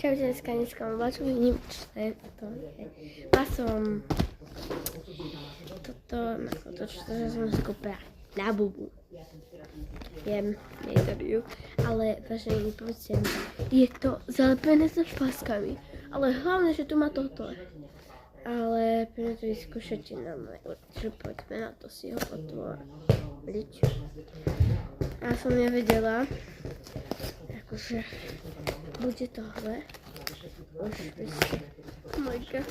Čaute, dneska mám vašu výnimočné. Mal som toto, čo som skúpila na bubu. Viem, nejde ale vážne povedzte mi, je to zalepené so špaskami, ale hlavne, že tu má toto. Ale poďme to vyskúšať na moje oči, poďme na to si ho otvoriť. Ja som nevedela, akože bude tohle. Už proste, oh my god,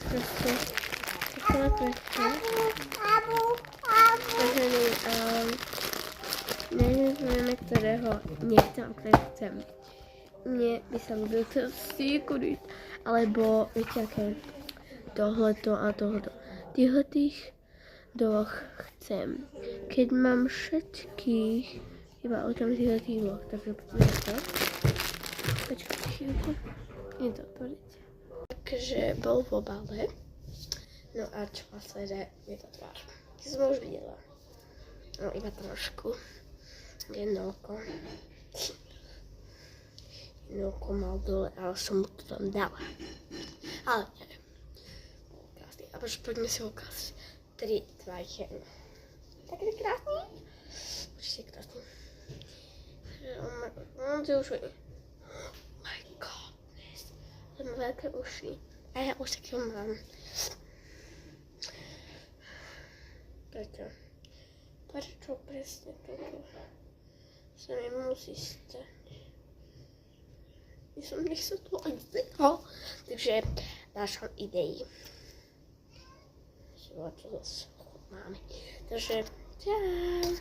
proste, takové pekné. Takže neviem, ktorého nechcem, ktoré chcem. Mne by sa ľúbil to Secret, alebo viete aké, tohleto a tohleto. Tých dvoch chcem. Keď mám všetkých, iba o tom tých dvoch, takže poďme na to. Počkajte chvíľku, je to otvoriť. Takže bol v obale. No a čo následuje, je to tvár. To som už videla. No iba trošku. Jedno oko. Jedno oko mal dole, ale som mu to tam dala. Ale neviem. Krásny. A poďme si ho ukázať. 3, 2, 1. Taký krásny? Určite krásny. On to už vidí. My godness. To má veľké uši. A ja už takého mám. Prečo presne toto sa mi musí stať? Ja som nechcel to aj zbehol. Takže dáš vám idei. Čo zase máme. Takže čau.